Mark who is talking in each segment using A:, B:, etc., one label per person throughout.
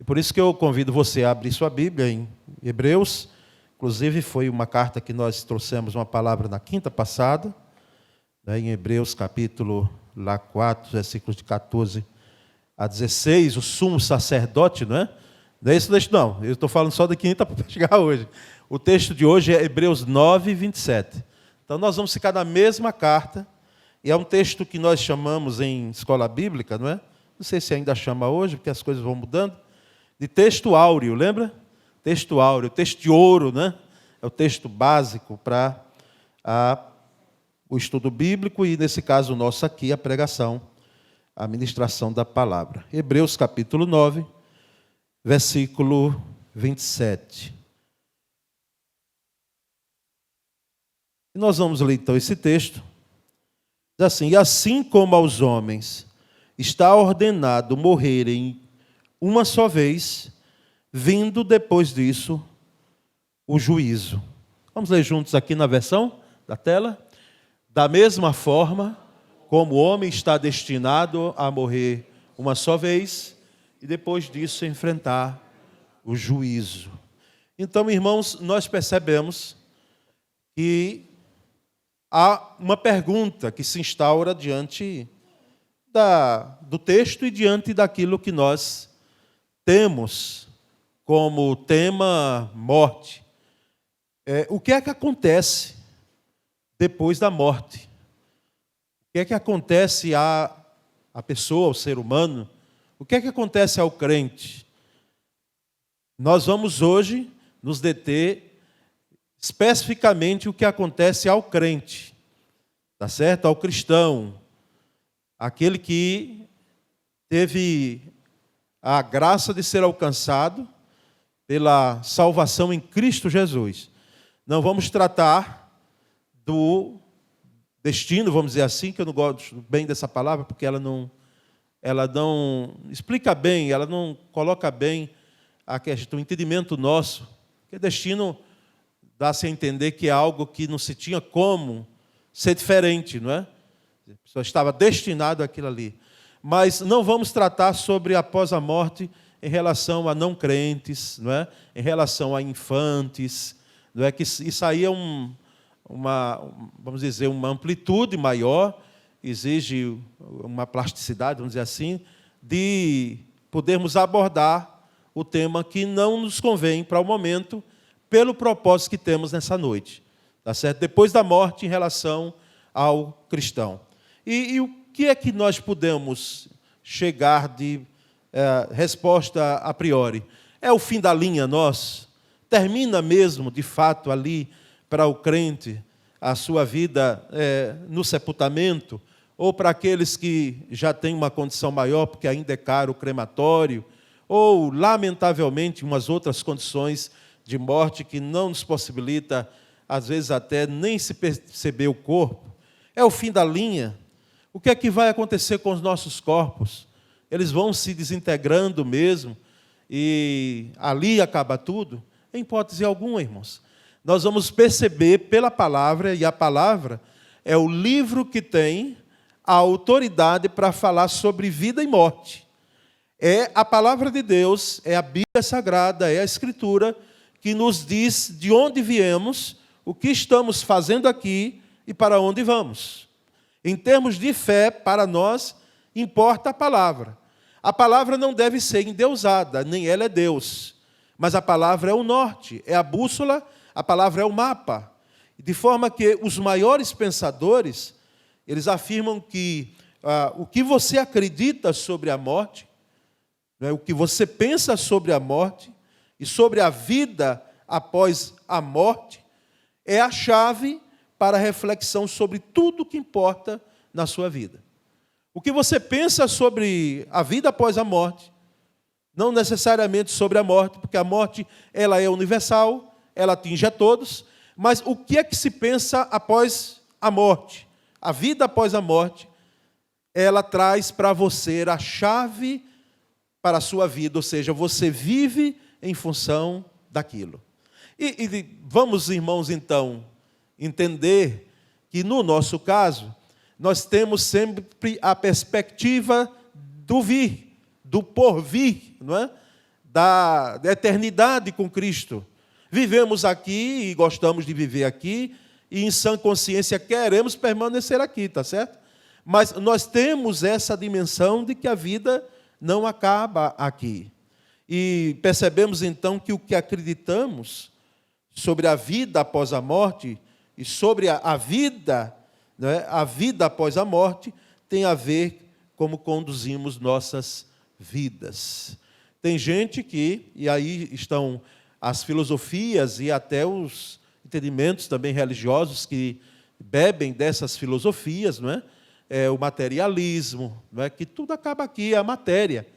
A: por isso que eu convido você a abrir sua Bíblia em Hebreus. Inclusive, foi uma carta que nós trouxemos uma palavra na quinta passada, né, em Hebreus capítulo 4, versículos de 14 a 16, o sumo sacerdote, não é? Não é esse texto, não. Eu estou falando só da quinta para chegar hoje. O texto de hoje é Hebreus 9, 27. Então, nós vamos ficar na mesma carta, e é um texto que nós chamamos em escola bíblica, não é? Não sei se ainda chama hoje, porque as coisas vão mudando, de texto áureo, lembra? Texto áureo, texto de ouro, né? É o texto básico para o estudo bíblico e, nesse caso, o nosso aqui, a pregação, a ministração da palavra. Hebreus capítulo 9, versículo 27. E nós vamos ler então esse texto. Diz assim: e assim como aos homens está ordenado morrerem uma só vez, vindo depois disso o juízo. Vamos ler juntos aqui na versão da tela? Da mesma forma, como o homem está destinado a morrer uma só vez, e depois disso enfrentar o juízo. Então, irmãos, nós percebemos que há uma pergunta que se instaura diante do texto e diante daquilo que nós temos como tema morte. O que é que acontece depois da morte? O que é que acontece à pessoa, ao ser humano? O que é que acontece ao crente? Nós vamos hoje nos deter especificamente o que acontece ao crente, tá certo? Ao cristão, aquele que teve a graça de ser alcançado pela salvação em Cristo Jesus. Não vamos tratar do destino, vamos dizer assim, que eu não gosto bem dessa palavra, porque ela não explica bem, ela não coloca bem a questão, o entendimento nosso, que destino dá-se a entender que é algo que não se tinha como ser diferente, não é? A pessoa estava destinado àquilo ali. Mas não vamos tratar sobre após a morte em relação a não crentes, não é? Em relação a infantes, não é? Que isso aí é vamos dizer, uma amplitude maior, exige uma plasticidade, vamos dizer assim, de podermos abordar o tema que não nos convém para o momento, pelo propósito que temos nessa noite, tá certo? Depois da morte em relação ao cristão. E o que é que nós podemos chegar de resposta a priori? É o fim da linha nosso? Termina mesmo, de fato, ali para o crente a sua vida no sepultamento? Ou para aqueles que já têm uma condição maior, porque ainda é caro o crematório, ou, lamentavelmente, umas outras condições de morte que não nos possibilita, às vezes, até nem se perceber o corpo. É o fim da linha. O que é que vai acontecer com os nossos corpos? Eles vão se desintegrando mesmo e ali acaba tudo? Em hipótese alguma, irmãos. Nós vamos perceber pela palavra, e a palavra é o livro que tem a autoridade para falar sobre vida e morte. É a palavra de Deus, é a Bíblia Sagrada, é a Escritura que nos diz de onde viemos, o que estamos fazendo aqui e para onde vamos. Em termos de fé, para nós, importa a palavra. A palavra não deve ser endeusada, nem ela é Deus. Mas a palavra é o norte, é a bússola, a palavra é o mapa. De forma que os maiores pensadores, eles afirmam que o que você acredita sobre a morte, né, o que você pensa sobre a morte e sobre a vida após a morte, é a chave para a reflexão sobre tudo que importa na sua vida. O que você pensa sobre a vida após a morte, não necessariamente sobre a morte, porque a morte ela é universal, ela atinge a todos, mas o que é que se pensa após a morte? A vida após a morte, ela traz para você a chave para a sua vida, ou seja, você vive em função daquilo. E vamos, irmãos, então, entender que, no nosso caso, nós temos sempre a perspectiva do vir, do porvir, não é? da eternidade com Cristo. Vivemos aqui e gostamos de viver aqui, e em sã consciência queremos permanecer aqui, está certo? Mas nós temos essa dimensão de que a vida não acaba aqui. E percebemos então que o que acreditamos sobre a vida após a morte e sobre a vida, né, a vida após a morte, tem a ver como conduzimos nossas vidas. Tem gente que, e aí estão as filosofias e até os entendimentos também religiosos que bebem dessas filosofias, não é? O materialismo, não é? Que tudo acaba aqui, a matéria.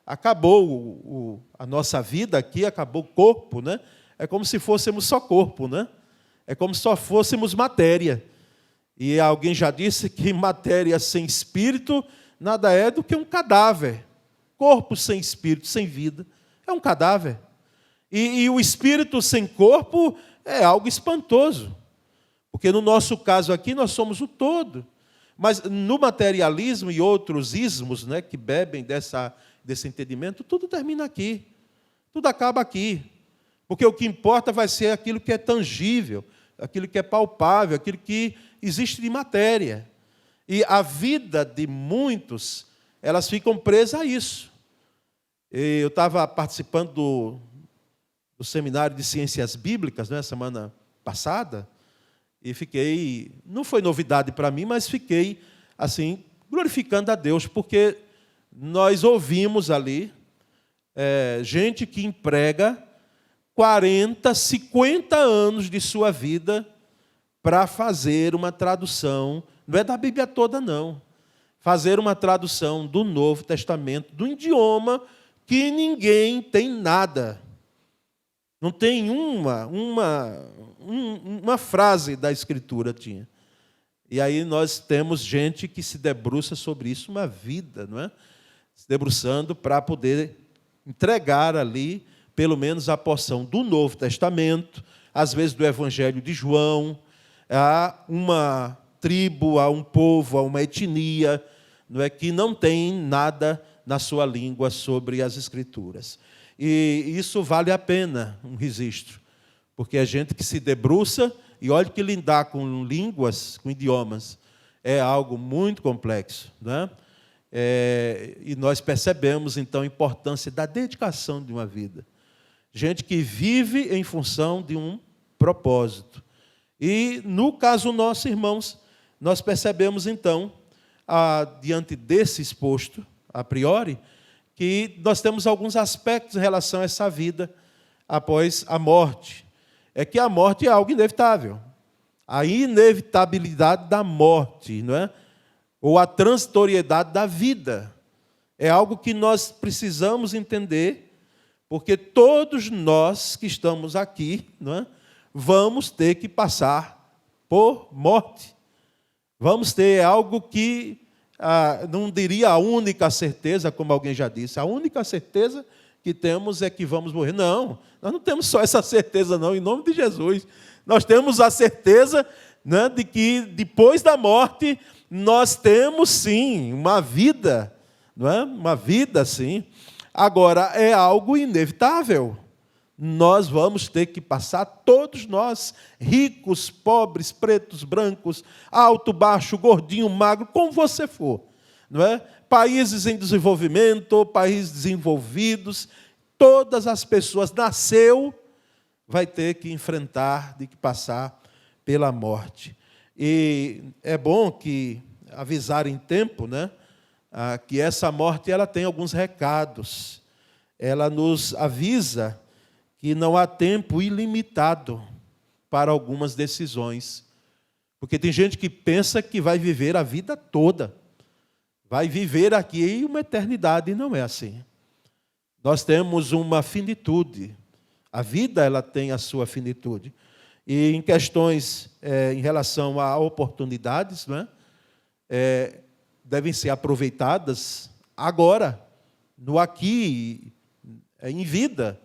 A: Acabou a nossa vida aqui, acabou o corpo, né? É como se fôssemos só corpo, né? É como se só fôssemos matéria. E alguém já disse que matéria sem espírito nada é do que um cadáver. Corpo sem espírito, sem vida, é um cadáver. E o espírito sem corpo é algo espantoso. Porque no nosso caso aqui nós somos o todo. Mas no materialismo e outros ismos, né, que bebem desse entendimento, tudo termina aqui. Tudo acaba aqui. Porque o que importa vai ser aquilo que é tangível, aquilo que é palpável, aquilo que existe de matéria. E a vida de muitos, elas ficam presas a isso. Eu estava participando do seminário de Ciências Bíblicas, né, semana passada, e fiquei, não foi novidade para mim, mas fiquei, assim, glorificando a Deus, porque nós ouvimos ali gente que emprega 40, 50 anos de sua vida para fazer uma tradução, não é da Bíblia toda, não, fazer uma tradução do Novo Testamento, do idioma que ninguém tem nada. Não tem uma frase da Escritura tinha. E aí nós temos gente que se debruça sobre isso uma vida, não é? Se debruçando para poder entregar ali, pelo menos, a porção do Novo Testamento, às vezes do Evangelho de João, a uma tribo, a um povo, a uma etnia, não é, que não tem nada na sua língua sobre as Escrituras. E isso vale a pena um registro, porque é gente que se debruça, e olha que lidar com línguas, com idiomas, é algo muito complexo, né? E nós percebemos, então, a importância da dedicação de uma vida. Gente que vive em função de um propósito. E, no caso nosso, irmãos, nós percebemos, então, diante desse exposto, a priori, que nós temos alguns aspectos em relação a essa vida após a morte. É que a morte é algo inevitável. A inevitabilidade da morte, não é? Ou a transitoriedade da vida. É algo que nós precisamos entender, porque todos nós que estamos aqui, não é, vamos ter que passar por morte. Vamos ter algo que não diria a única certeza, como alguém já disse, a única certeza que temos é que vamos morrer. Não, nós não temos só essa certeza, não, em nome de Jesus. Nós temos a certeza, né, de que depois da morte nós temos, sim, uma vida, não é? Uma vida, sim. Agora, é algo inevitável. Nós vamos ter que passar, todos nós, ricos, pobres, pretos, brancos, alto, baixo, gordinho, magro, como você for, não é? Países em desenvolvimento, países desenvolvidos, todas as pessoas nasceu, vai ter que enfrentar, de que passar pela morte. E é bom que avisar em tempo, né, que essa morte ela tem alguns recados. Ela nos avisa que não há tempo ilimitado para algumas decisões. Porque tem gente que pensa que vai viver a vida toda. Vai viver aqui uma eternidade, e não é assim. Nós temos uma finitude. A vida ela tem a sua finitude. E em questões em relação a oportunidades, né, devem ser aproveitadas agora, no aqui, em vida.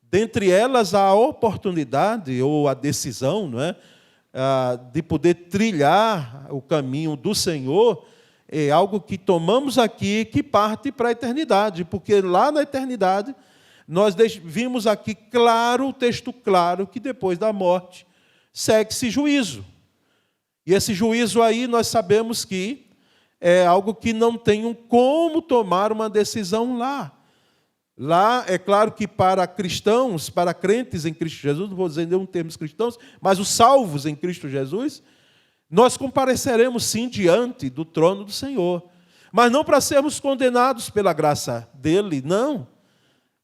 A: Dentre elas, a oportunidade ou a decisão, não é, de poder trilhar o caminho do Senhor, é algo que tomamos aqui que parte para a eternidade, porque lá na eternidade nós vimos aqui claro, o texto claro, que depois da morte segue-se juízo. E esse juízo aí nós sabemos que é algo que não tem como tomar uma decisão lá. Lá, é claro que para cristãos, para crentes em Cristo Jesus, não vou dizer nenhum termos cristãos, mas os salvos em Cristo Jesus, nós compareceremos sim diante do trono do Senhor. Mas não para sermos condenados pela graça dele, não.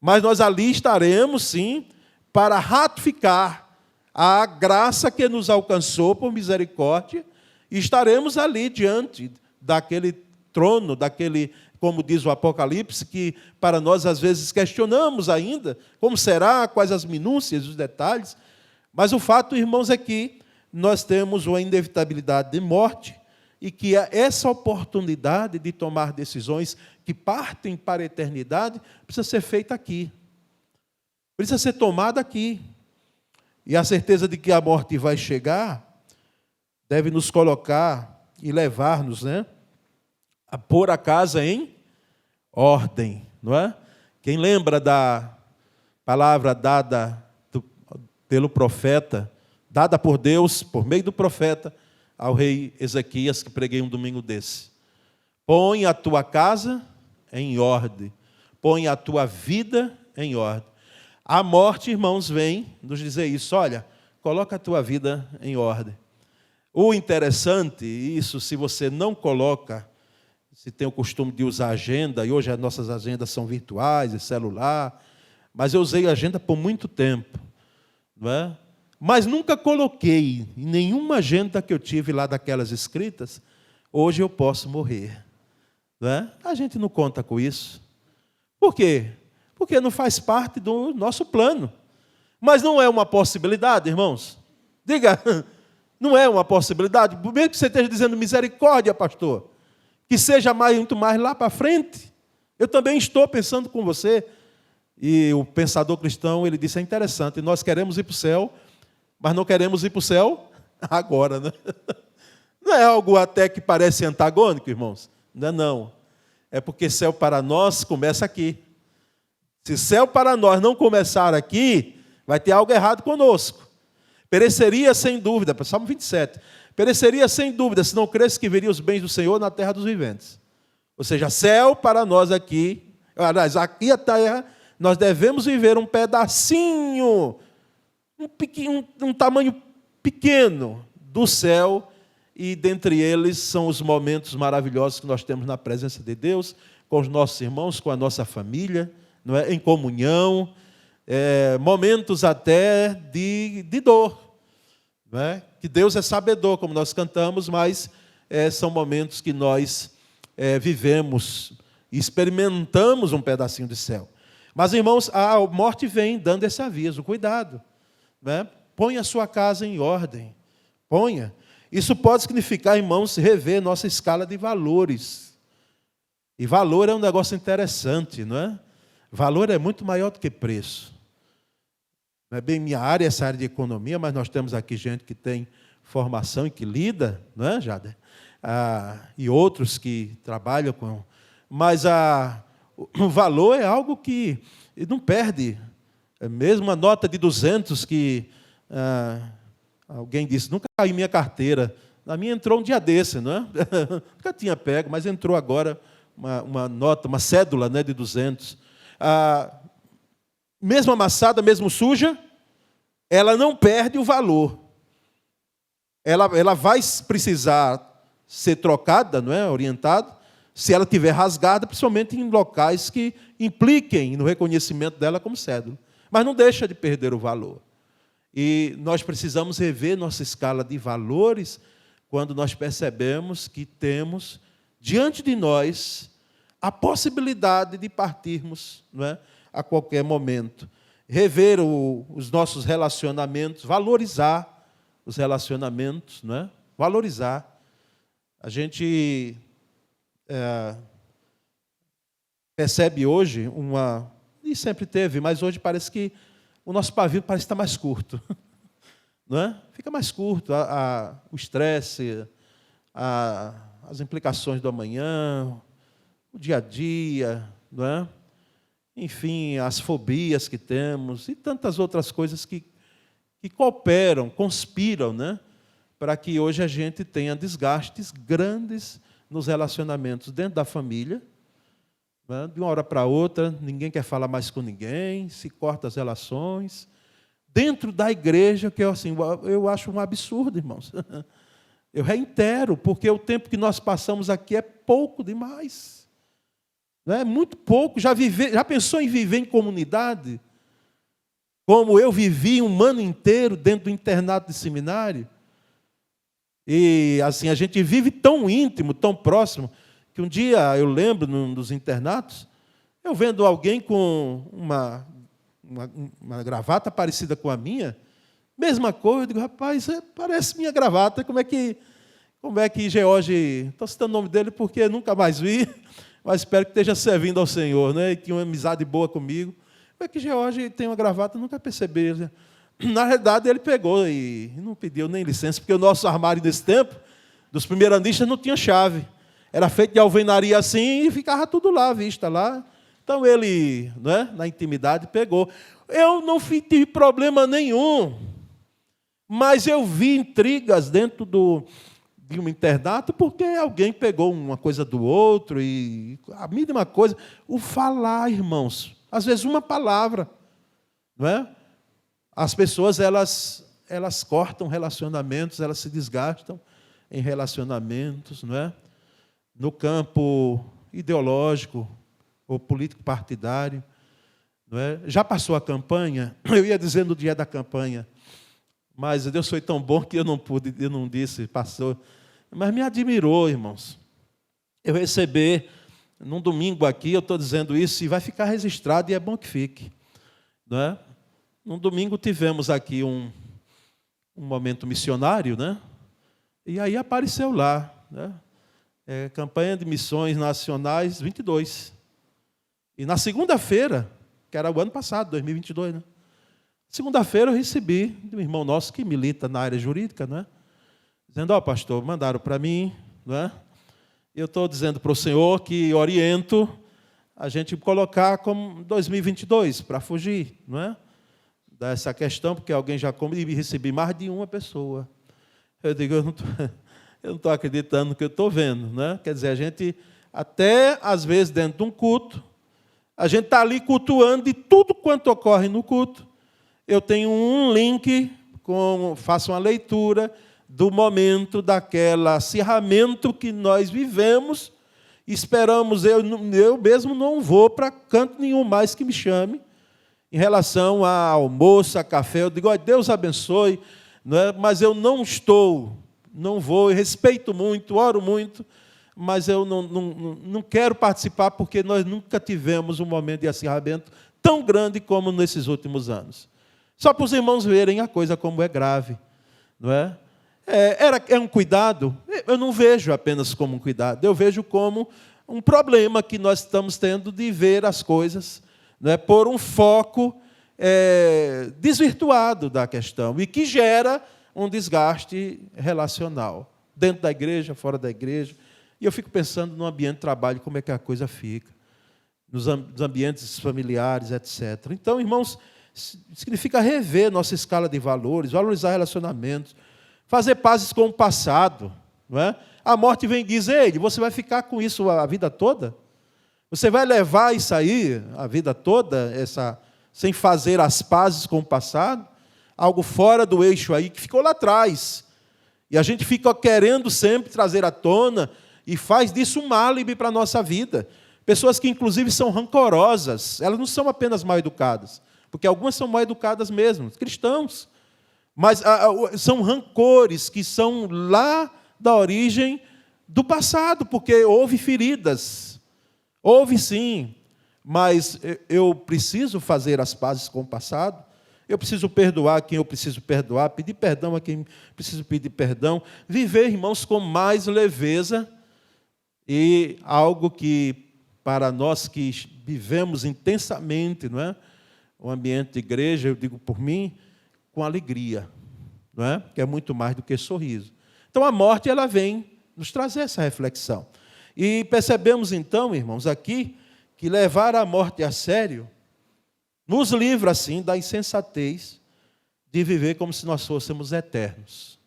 A: Mas nós ali estaremos sim para ratificar a graça que nos alcançou por misericórdia, e estaremos ali diante daquele trono, daquele, como diz o Apocalipse, que para nós às vezes questionamos ainda, como será, quais as minúcias, os detalhes, mas o fato, irmãos, é que nós temos uma inevitabilidade de morte, e que essa oportunidade de tomar decisões que partem para a eternidade precisa ser feita aqui, precisa ser tomada aqui. E a certeza de que a morte vai chegar deve nos colocar e levar-nos, a pôr a casa em ordem, não é? Quem lembra da palavra dada pelo profeta, dada por Deus, por meio do profeta, ao rei Ezequias, que preguei um domingo desse? Põe a tua casa em ordem, põe a tua vida em ordem. A morte, irmãos, vem nos dizer isso. Olha, coloca a tua vida em ordem. O interessante, isso, se você não coloca, se tem o costume de usar agenda, e hoje as nossas agendas são virtuais, e celular, mas eu usei agenda por muito tempo, não é? Mas nunca coloquei em nenhuma agenda que eu tive lá daquelas escritas, hoje eu posso morrer. Não é? A gente não conta com isso. Por quê? Porque não faz parte do nosso plano. Mas não é uma possibilidade, irmãos? Diga, não é uma possibilidade? Mesmo que você esteja dizendo misericórdia, pastor, que seja muito mais lá para frente. Eu também estou pensando com você. E o pensador cristão, ele disse, é interessante, nós queremos ir para o céu, mas não queremos ir para o céu agora, né? Não é algo até que parece antagônico, irmãos? Não é não. É porque céu para nós começa aqui. Se céu para nós não começar aqui, vai ter algo errado conosco. Pereceria sem dúvida, Salmo 27, pereceria sem dúvida se não cresce que viria os bens do Senhor na terra dos viventes. Ou seja, céu para nós aqui, aliás, aqui a terra, nós devemos viver um pedacinho, um tamanho pequeno do céu, e dentre eles são os momentos maravilhosos que nós temos na presença de Deus, com os nossos irmãos, com a nossa família, não é? Em comunhão, momentos até de dor. Não é? Que Deus é sabedor, como nós cantamos, mas são momentos que nós vivemos e experimentamos um pedacinho de céu. Mas, irmãos, a morte vem dando esse aviso, cuidado. Não é? Ponha a sua casa em ordem, ponha. Isso pode significar, irmãos, rever nossa escala de valores. E valor é um negócio interessante, não é? Valor é muito maior do que preço. Não é bem minha área, essa área de economia, mas nós temos aqui gente que tem formação e que lida, não é, Jader? E outros que trabalham com... Mas o valor é algo que não perde. Mesmo uma nota de 200 que... alguém disse, nunca caiu minha carteira. Na minha entrou um dia desse, não é? Nunca tinha pego, mas entrou agora uma nota, uma cédula, né, de 200. Mesmo amassada, mesmo suja, ela não perde o valor. Ela vai precisar ser trocada, não é? Orientada, se ela estiver rasgada, principalmente em locais que impliquem no reconhecimento dela como cédula. Mas não deixa de perder o valor. E nós precisamos rever nossa escala de valores quando nós percebemos que temos diante de nós a possibilidade de partirmos, não é, a qualquer momento. Rever os nossos relacionamentos, valorizar os relacionamentos, não é? Valorizar. A gente percebe hoje e sempre teve, mas hoje parece que o nosso pavio parece estar mais curto. Não é? Fica mais curto. O estresse, as implicações do amanhã, o dia a dia, não é? enfim, as fobias que temos e tantas outras coisas que cooperam, conspiram, né, para que hoje a gente tenha desgastes grandes nos relacionamentos dentro da família. Né, de uma hora para outra, ninguém quer falar mais com ninguém, se corta as relações. Dentro da igreja, que eu acho um absurdo, irmãos. Eu reitero, porque o tempo que nós passamos aqui é pouco demais. Não é muito pouco. Já pensou em viver em comunidade? Como eu vivi um ano inteiro dentro do internato de seminário? E assim, a gente vive tão íntimo, tão próximo, que um dia eu lembro, num dos internatos, eu vendo alguém com uma gravata parecida com a minha, mesma coisa, eu digo, rapaz, parece minha gravata, como é que George, estou citando o nome dele porque eu nunca mais vi, mas espero que esteja servindo ao Senhor, né? E tinha uma amizade boa comigo. Como é que George tem uma gravata? Eu nunca percebi. Na realidade, ele pegou e não pediu nem licença, porque o nosso armário desse tempo, dos primeiranditas, não tinha chave. Era feito de alvenaria assim e ficava tudo lá, à vista lá. Então ele, né, na intimidade, pegou. Eu não tive problema nenhum, mas eu vi intrigas dentro de um internato porque alguém pegou uma coisa do outro e a mínima coisa. O falar, irmãos, às vezes uma palavra, não é? As pessoas elas cortam relacionamentos, elas se desgastam em relacionamentos, não é? No campo ideológico ou político partidário, não é? Já passou a campanha? Eu ia dizer no dia da campanha, mas Deus foi tão bom que eu não disse, passou. Mas me admirou, irmãos. Eu recebi, num domingo aqui, eu estou dizendo isso, e vai ficar registrado, e é bom que fique. Não é? Num domingo tivemos aqui um momento missionário, né? E aí apareceu lá, né? Campanha de Missões Nacionais 22. E na segunda-feira, que era o ano passado, 2022, né? Segunda-feira eu recebi de um irmão nosso que milita na área jurídica, né? Dizendo, ó, pastor, mandaram para mim, não é? Eu estou dizendo para o senhor que oriento a gente colocar como 2022, para fugir, não é? Dessa questão, porque alguém já recebi mais de uma pessoa. Eu digo, eu não estou acreditando no que eu estou vendo, né? Quer dizer, a gente, até às vezes dentro de um culto, a gente está ali cultuando e tudo quanto ocorre no culto, eu tenho um link, faço uma leitura do momento, daquele acirramento que nós vivemos, esperamos, eu mesmo não vou para canto nenhum mais que me chame, em relação a almoço, a café, eu digo, Deus abençoe, não é? Mas eu não vou, eu respeito muito, oro muito, mas eu não quero participar porque nós nunca tivemos um momento de acirramento tão grande como nesses últimos anos. Só para os irmãos verem a coisa como é grave, não é? É um cuidado? Eu não vejo apenas como um cuidado, eu vejo como um problema que nós estamos tendo de ver as coisas, não é, por um foco desvirtuado da questão e que gera um desgaste relacional, dentro da igreja, fora da igreja. E eu fico pensando no ambiente de trabalho, como é que a coisa fica, nos ambientes familiares, etc. Então, irmãos, significa rever nossa escala de valores, valorizar relacionamentos, fazer pazes com o passado. Não é? A morte vem e diz, ei, você vai ficar com isso a vida toda? Você vai levar isso aí a vida toda, sem fazer as pazes com o passado? Algo fora do eixo aí, que ficou lá atrás. E a gente fica querendo sempre trazer à tona e faz disso um álibi para a nossa vida. Pessoas que, inclusive, são rancorosas. Elas não são apenas mal educadas, porque algumas são mal educadas mesmo, cristãos. Mas são rancores que são lá da origem do passado, porque houve feridas. Houve sim, mas eu preciso fazer as pazes com o passado, eu preciso perdoar quem eu preciso perdoar, pedir perdão a quem preciso pedir perdão, viver, irmãos, com mais leveza, e algo que, para nós que vivemos intensamente, não é? O ambiente de igreja, eu digo por mim, com alegria, não é? Que é muito mais do que sorriso. Então, a morte, ela vem nos trazer essa reflexão. E percebemos, então, irmãos, aqui, que levar a morte a sério nos livra, assim, da insensatez de viver como se nós fôssemos eternos.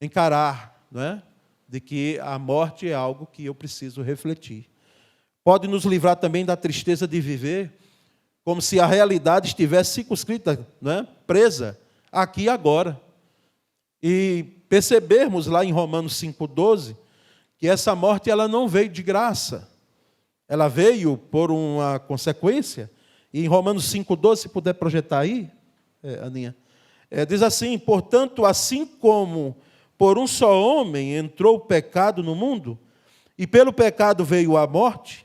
A: Encarar, não é? De que a morte é algo que eu preciso refletir. Pode nos livrar também da tristeza de viver como se a realidade estivesse circunscrita, não é? Presa aqui e agora. E percebermos lá em Romanos 5,12 que essa morte ela não veio de graça. Ela veio por uma consequência. E em Romanos 5,12, se puder projetar aí, Aninha, diz assim: portanto, assim como por um só homem entrou o pecado no mundo, e pelo pecado veio a morte,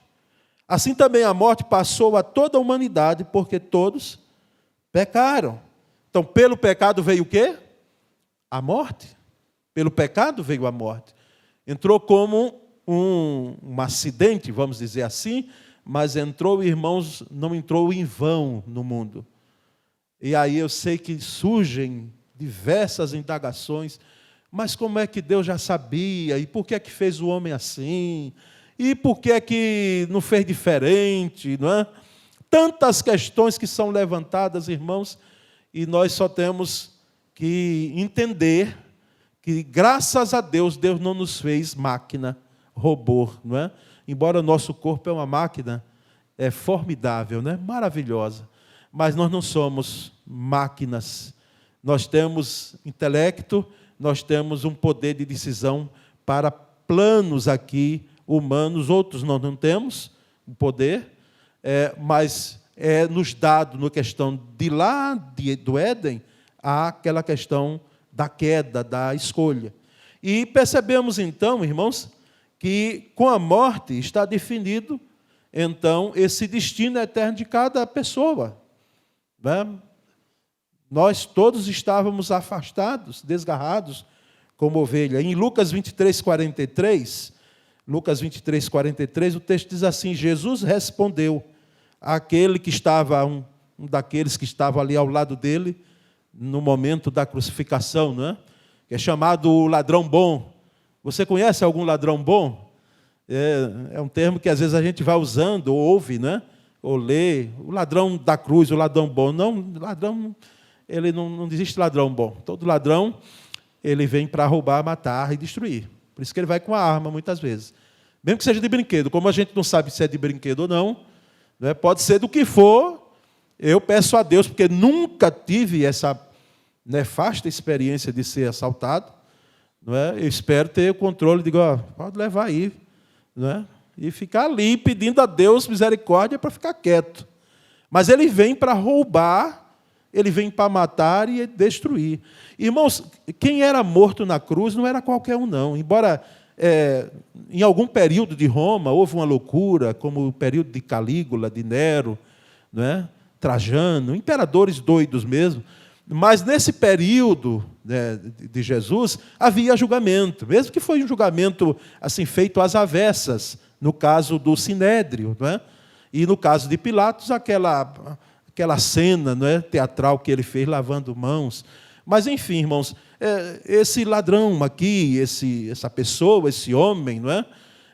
A: assim também a morte passou a toda a humanidade, porque todos pecaram. Então, pelo pecado veio o quê? A morte. Pelo pecado veio a morte. Entrou como um acidente, vamos dizer assim, mas entrou, irmãos, não entrou em vão no mundo. E aí eu sei que surgem diversas indagações, mas como é que Deus já sabia? E por que é que fez o homem assim? E por que é que não fez diferente? Não é? Tantas questões que são levantadas, irmãos, e nós só temos que entender que, graças a Deus, Deus não nos fez máquina, robô, não é? Embora o nosso corpo é uma máquina, é formidável, né? Maravilhosa, mas nós não somos máquinas. Nós temos intelecto, nós temos um poder de decisão para planos aqui humanos, outros nós não temos o poder, mas é nos dado na questão de lá do Éden, aquela questão da queda, da escolha. E percebemos então, irmãos, que com a morte está definido, então, esse destino eterno de cada pessoa. Né? Nós todos estávamos afastados, desgarrados, como ovelha. Em Lucas 23:43, o texto diz assim: Jesus respondeu àquele que estava, um daqueles que estava ali ao lado dele, no momento da crucificação, não é? Que é chamado o ladrão bom. Você conhece algum ladrão bom? É um termo que às vezes a gente vai usando, ou ouve, né? Ou lê. O ladrão da cruz, o ladrão bom. Não, ladrão, ele não existe ladrão bom. Todo ladrão, ele vem para roubar, matar e destruir. Por isso que ele vai com a arma, muitas vezes. Mesmo que seja de brinquedo. Como a gente não sabe se é de brinquedo ou não, né? Pode ser do que for. Eu peço a Deus, porque nunca tive essa nefasta experiência de ser assaltado. Não é? Eu espero ter o controle, digo, pode levar aí. Não é? E ficar ali pedindo a Deus misericórdia para ficar quieto. Mas ele vem para roubar, ele vem para matar e destruir. Irmãos, quem era morto na cruz não era qualquer um, não. Embora em algum período de Roma houve uma loucura, como o período de Calígula, de Nero, não é? Trajano, imperadores doidos mesmo. Mas nesse período, né, de Jesus, havia julgamento, mesmo que foi um julgamento assim, feito às avessas, no caso do Sinédrio, não é? E no caso de Pilatos, aquela cena, não é, teatral que ele fez lavando mãos. Mas, enfim, irmãos, esse ladrão aqui, essa pessoa, esse homem, não é?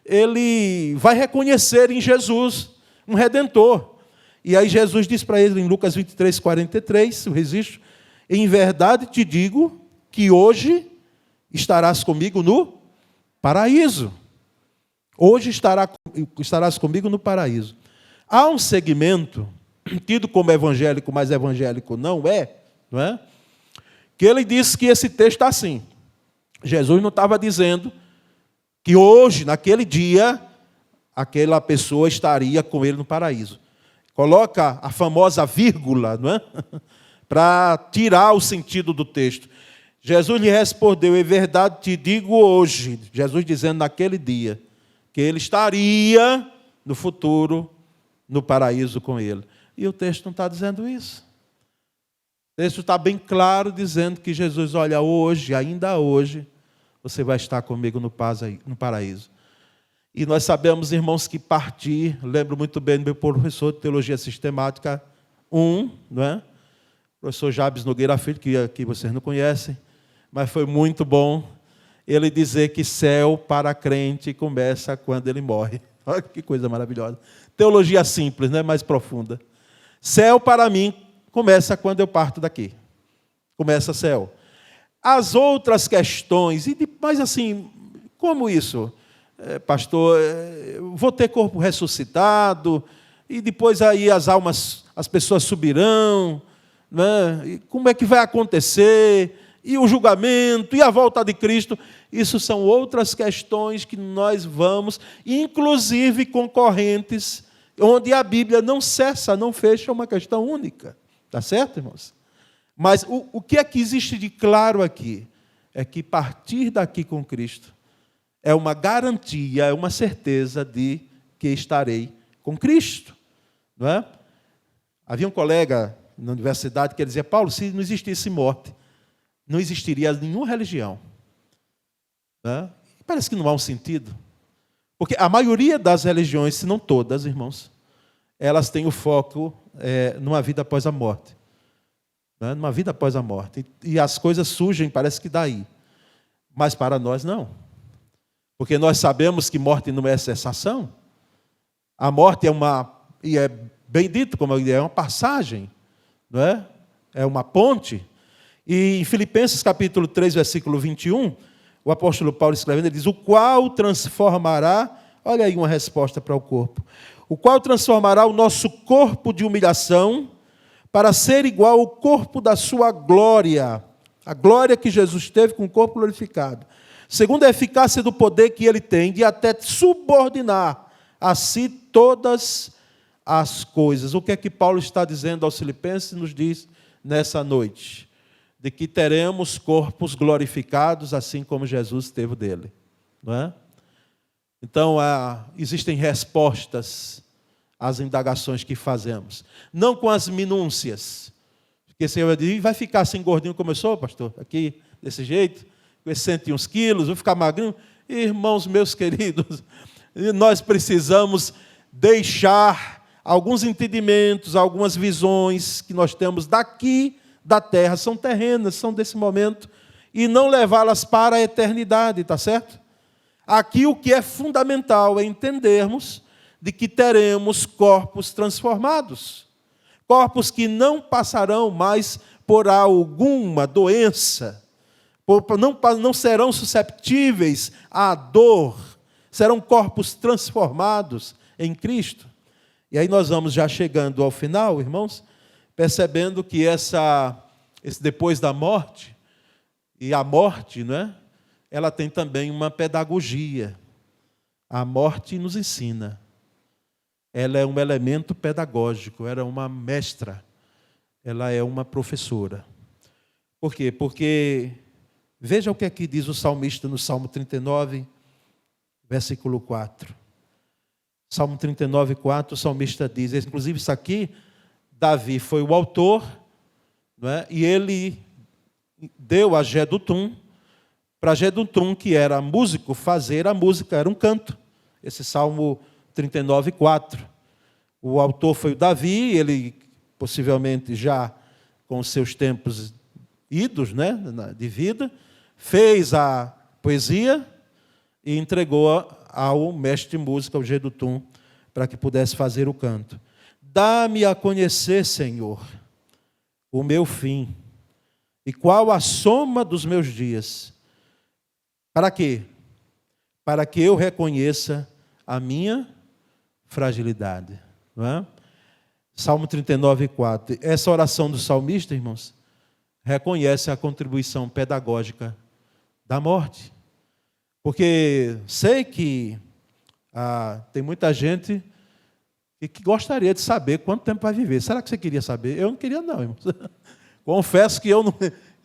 A: Ele vai reconhecer em Jesus um Redentor. E aí Jesus diz para ele, em Lucas 23:43, o registro: em verdade te digo que hoje estarás comigo no paraíso. Hoje estarás comigo no paraíso. Há um segmento, tido como evangélico, mas evangélico não é? Que ele diz que esse texto está assim. Jesus não estava dizendo que hoje, naquele dia, aquela pessoa estaria com ele no paraíso. Coloca a famosa vírgula, não é? Para tirar o sentido do texto. Jesus lhe respondeu: em verdade te digo hoje, Jesus dizendo naquele dia, que ele estaria no futuro no paraíso com ele. E o texto não está dizendo isso. O texto está bem claro dizendo que Jesus, olha, hoje, ainda hoje, você vai estar comigo no paraíso. E nós sabemos, irmãos, que partir, lembro muito bem do meu professor de Teologia Sistemática 1, não é? Professor Jabes Nogueira Filho, que vocês não conhecem, mas foi muito bom ele dizer que céu para crente começa quando ele morre. Olha que coisa maravilhosa. Teologia simples, né? Mais profunda. Céu, para mim, começa quando eu parto daqui. Começa céu. As outras questões, mas assim, como isso? Pastor, vou ter corpo ressuscitado, e depois aí as almas, as pessoas subirão, né? E como é que vai acontecer? E o julgamento, e a volta de Cristo? Isso são outras questões que nós vamos, inclusive concorrentes, onde a Bíblia não cessa, não fecha uma questão única. Está certo, irmãos? Mas o que é que existe de claro aqui? É que partir daqui com Cristo é uma garantia, é uma certeza de que estarei com Cristo. Não é? Havia um colega na universidade que dizia: Paulo, se não existisse morte, não existiria nenhuma religião. Né? Parece que não há um sentido. Porque a maioria das religiões, se não todas, irmãos, elas têm o foco numa vida após a morte. Né? Numa vida após a morte. E as coisas surgem, parece que daí. Mas para nós não. Porque nós sabemos que morte não é cessação. A morte e é bem dito, como é uma passagem. Não é? É uma ponte. E em Filipenses capítulo 3, versículo 21, o apóstolo Paulo escrevendo, ele diz: o qual transformará, olha aí uma resposta para o corpo, o qual transformará o nosso corpo de humilhação para ser igual ao corpo da sua glória, a glória que Jesus teve com o corpo glorificado, segundo a eficácia do poder que ele tem de até subordinar a si todas as coisas. O que é que Paulo está dizendo aos Filipenses? Nos diz nessa noite de que teremos corpos glorificados, assim como Jesus teve o dele. Não é? Então, existem respostas às indagações que fazemos. Não com as minúcias. Porque você vai ficar assim gordinho como eu sou, pastor? Aqui, desse jeito, com esses 101 quilos, vou ficar magrinho? Irmãos meus queridos, nós precisamos deixar alguns entendimentos, algumas visões que nós temos daqui da terra, são terrenas, são desse momento, e não levá-las para a eternidade, está certo? Aqui o que é fundamental é entendermos de que teremos corpos transformados, corpos que não passarão mais por alguma doença, não serão susceptíveis à dor, serão corpos transformados em Cristo. E aí nós vamos já chegando ao final, irmãos, percebendo que esse depois da morte, e a morte, não é? Ela tem também uma pedagogia. A morte nos ensina. Ela é um elemento pedagógico, ela é uma mestra, ela é uma professora. Por quê? Porque, veja o que aqui diz o salmista no Salmo 39, versículo 4. Salmo 39, 4, o salmista diz, inclusive isso aqui, Davi foi o autor, não é? E ele deu a Jedutum, para Jedutum, que era músico, fazer a música, era um canto. Esse Salmo 39, 4. O autor foi o Davi, ele possivelmente já com os seus tempos idos, né, de vida, fez a poesia e entregou ao mestre de música, ao Jedutum, para que pudesse fazer o canto. Dá-me a conhecer, Senhor, o meu fim, e qual a soma dos meus dias. Para quê? Para que eu reconheça a minha fragilidade. Não é? Salmo 39, 4. Essa oração do salmista, irmãos, reconhece a contribuição pedagógica da morte. Porque sei que tem muita gente que gostaria de saber quanto tempo vai viver. Será que você queria saber? Eu não queria não, irmãos. Confesso que eu não...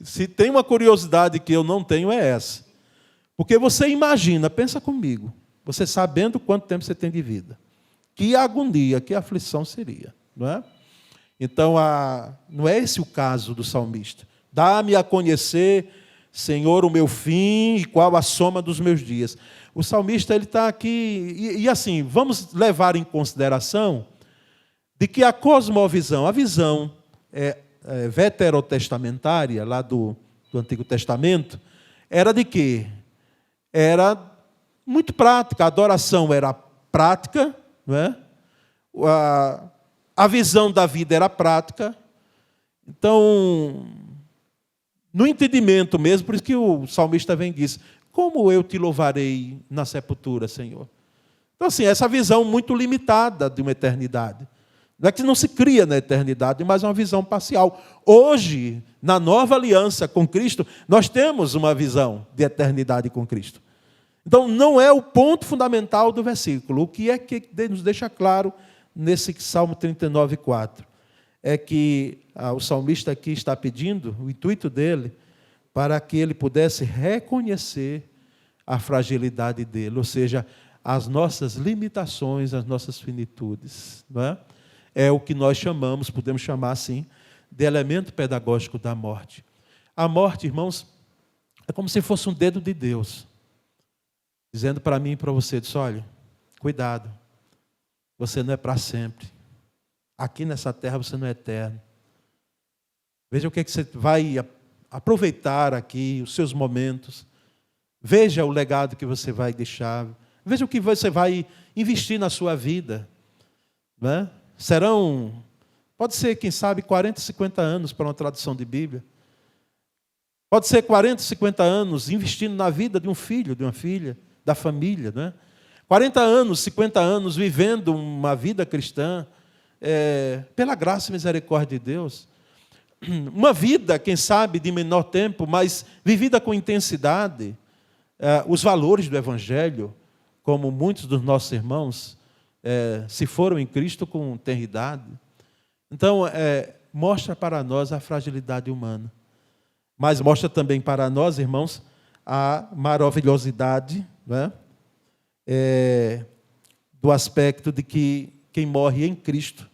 A: Se tem uma curiosidade que eu não tenho, é essa. Porque você imagina, pensa comigo, você sabendo quanto tempo você tem de vida. Que agonia, que aflição seria, não é? Então, não é esse o caso do salmista. Dá-me a conhecer, Senhor, o meu fim e qual a soma dos meus dias. O salmista ele está aqui, e assim, vamos levar em consideração de que a cosmovisão, a visão veterotestamentária, lá do Antigo Testamento, era de quê? Era muito prática, a adoração era prática, não é? A visão da vida era prática. Então, no entendimento mesmo, por isso que o salmista vem e diz: como eu te louvarei na sepultura, Senhor? Então, assim, essa visão muito limitada de uma eternidade. Não é que não se cria na eternidade, mas é uma visão parcial. Hoje, na nova aliança com Cristo, nós temos uma visão de eternidade com Cristo. Então, não é o ponto fundamental do versículo. O que é que nos deixa claro nesse Salmo 39:4? É que o salmista aqui está pedindo, o intuito dele, para que ele pudesse reconhecer a fragilidade dele, ou seja, as nossas limitações, as nossas finitudes. Não é? É o que nós chamamos, podemos chamar assim, de elemento pedagógico da morte. A morte, irmãos, é como se fosse um dedo de Deus, dizendo para mim e para você, diz, olha, cuidado, você não é para sempre. Aqui nessa terra você não é eterno. Veja o que você vai aproveitar aqui, os seus momentos. Veja o legado que você vai deixar. Veja o que você vai investir na sua vida. Né? Pode ser, quem sabe, 40, 50 anos para uma tradução de Bíblia. Pode ser 40, 50 anos investindo na vida de um filho, de uma filha, da família. Né? 40 anos, 50 anos vivendo uma vida cristã, pela graça e misericórdia de Deus. Uma vida, quem sabe, de menor tempo, mas vivida com intensidade. Os valores do Evangelho, como muitos dos nossos irmãos se foram em Cristo com tenridade. Então, mostra para nós a fragilidade humana. Mas mostra também para nós, irmãos, a maravilhosidade, né? Do aspecto de que quem morre em Cristo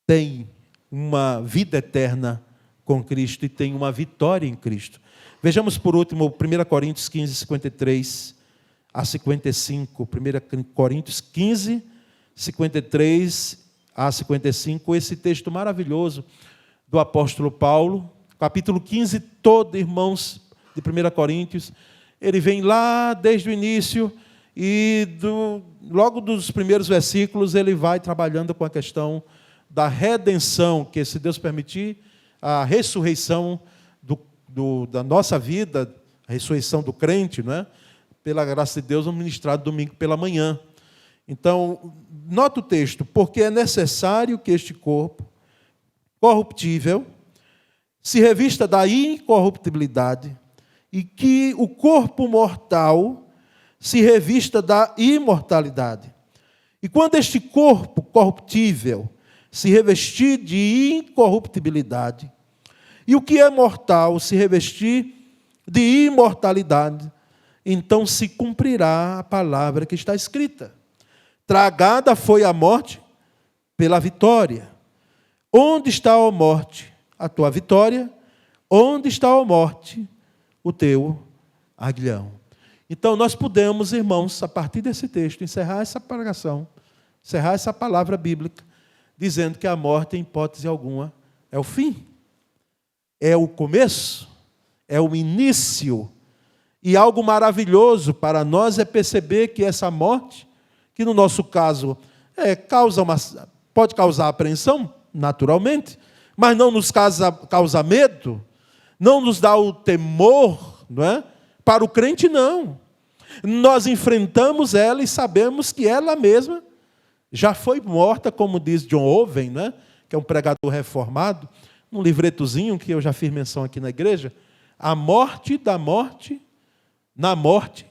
A: tem uma vida eterna com Cristo e tem uma vitória em Cristo. Vejamos por último 1 Coríntios 15, 53 a 55. 1 Coríntios 15, 53 a 55. Esse texto maravilhoso do apóstolo Paulo. Capítulo 15 todo, irmãos, de 1 Coríntios. Ele vem lá desde o início e logo dos primeiros versículos ele vai trabalhando com a questão da redenção, que se Deus permitir, a ressurreição da nossa vida, a ressurreição do crente, não é? Pela graça de Deus, vamos ministrar domingo pela manhã. Então, nota o texto, porque é necessário que este corpo corruptível se revista da incorruptibilidade e que o corpo mortal se revista da imortalidade. E quando este corpo corruptível se revestir de incorruptibilidade, e o que é mortal se revestir de imortalidade, então se cumprirá a palavra que está escrita. Tragada foi a morte pela vitória. Onde está, ó morte, a tua vitória? Onde está, ó morte, o teu aguilhão? Então nós podemos, irmãos, a partir desse texto, encerrar essa pregação, encerrar essa palavra bíblica, dizendo que a morte, em hipótese alguma, é o fim, é o começo, é o início. E algo maravilhoso para nós é perceber que essa morte, que no nosso caso pode causar apreensão, naturalmente, mas não nos causa medo, não nos dá o temor, não é? Para o crente, não. Nós enfrentamos ela e sabemos que ela mesma já foi morta, como diz John Owen, né? Que é um pregador reformado, num livretozinho que eu já fiz menção aqui na igreja, a morte da morte na morte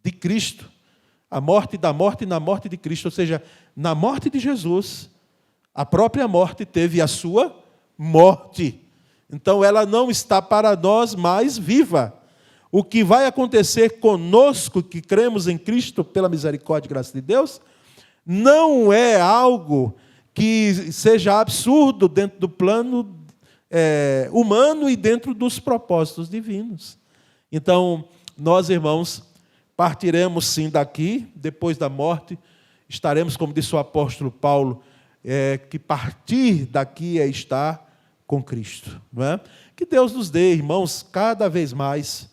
A: de Cristo. A morte da morte na morte de Cristo, ou seja, na morte de Jesus, a própria morte teve a sua morte. Então ela não está para nós mais viva. O que vai acontecer conosco que cremos em Cristo pela misericórdia e graça de Deus não é algo que seja absurdo dentro do plano humano e dentro dos propósitos divinos. Então, nós, irmãos, partiremos sim daqui, depois da morte, estaremos, como disse o apóstolo Paulo, que partir daqui é estar com Cristo. Não é? Que Deus nos dê, irmãos, cada vez mais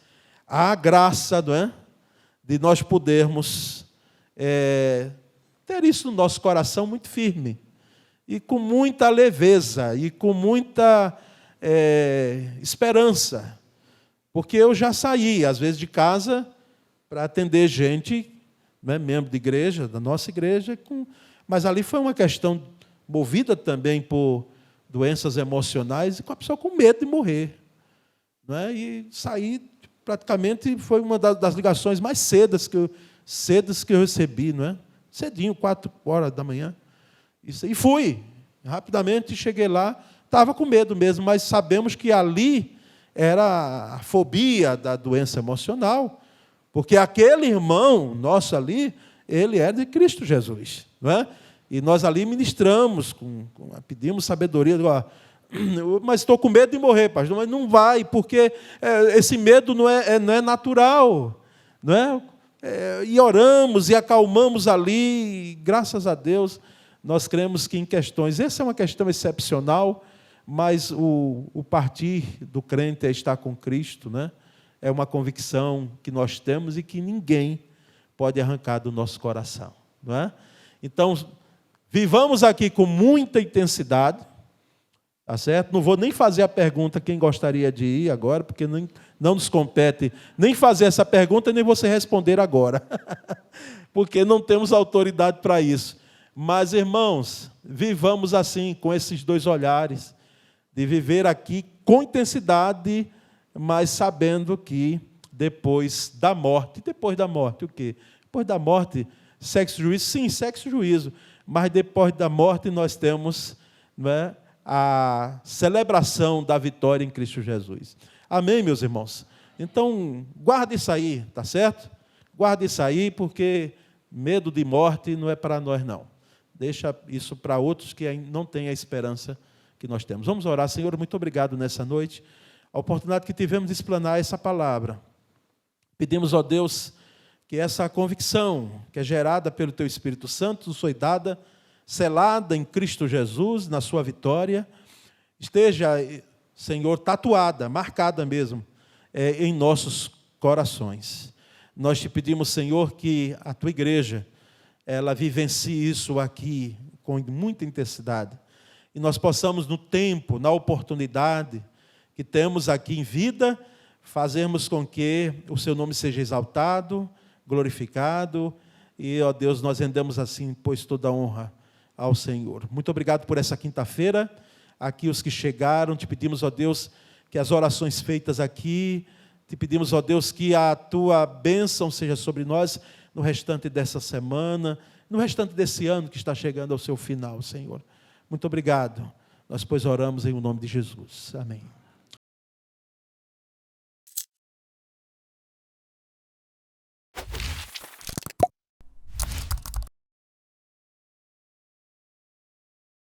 A: a graça, não é? De nós podermos ter isso no nosso coração muito firme, e com muita leveza, e com muita esperança, porque eu já saí, às vezes, de casa para atender gente, né, membro de igreja, da nossa igreja, mas ali foi uma questão movida também por doenças emocionais, e com a pessoa com medo de morrer. Não é? E saí, praticamente, foi uma das ligações mais cedas que eu recebi, não é? Cedinho, 4 horas da manhã. E fui, rapidamente cheguei lá, estava com medo mesmo, mas sabemos que ali era a fobia da doença emocional, porque aquele irmão nosso ali, ele é de Cristo Jesus, não é? E nós ali ministramos, pedimos sabedoria, mas estou com medo de morrer, pastor, mas não vai, porque esse medo não é natural, não é? E oramos e acalmamos ali, e graças a Deus, nós cremos que em questões, essa é uma questão excepcional, mas o partir do crente é estar com Cristo, né? É uma convicção que nós temos e que ninguém pode arrancar do nosso coração, não é? Então, vivamos aqui com muita intensidade, tá certo? Não vou nem fazer a pergunta quem gostaria de ir agora, porque não nos compete nem fazer essa pergunta, nem você responder agora, porque não temos autoridade para isso. Mas, irmãos, vivamos assim, com esses 2 olhares, de viver aqui com intensidade, mas sabendo que depois da morte o quê? Depois da morte, sexo e juízo, sim, sexo e juízo, mas depois da morte nós temos, não é, a celebração da vitória em Cristo Jesus. Amém, meus irmãos? Então, guarde isso aí, tá certo? Guarde isso aí, porque medo de morte não é para nós, não. Deixa isso para outros que não têm a esperança que nós temos. Vamos orar. Senhor, muito obrigado nessa noite, a oportunidade que tivemos de explanar essa palavra. Pedimos, ó Deus, que essa convicção que é gerada pelo Teu Espírito Santo, nos foi dada, selada em Cristo Jesus, na sua vitória, esteja, Senhor, tatuada, marcada mesmo, em nossos corações. Nós te pedimos, Senhor, que a Tua igreja, ela vivencie isso aqui com muita intensidade, e nós possamos, no tempo, na oportunidade que temos aqui em vida, fazermos com que o Seu nome seja exaltado, glorificado, e, ó Deus, nós rendemos assim, pois toda a honra ao Senhor. Muito obrigado por essa quinta-feira, aqui os que chegaram, te pedimos, ó Deus, que as orações feitas aqui, te pedimos, ó Deus, que a Tua bênção seja sobre nós no restante dessa semana, no restante desse ano que está chegando ao seu final, Senhor. Muito obrigado. Nós, pois, oramos em nome de Jesus. Amém.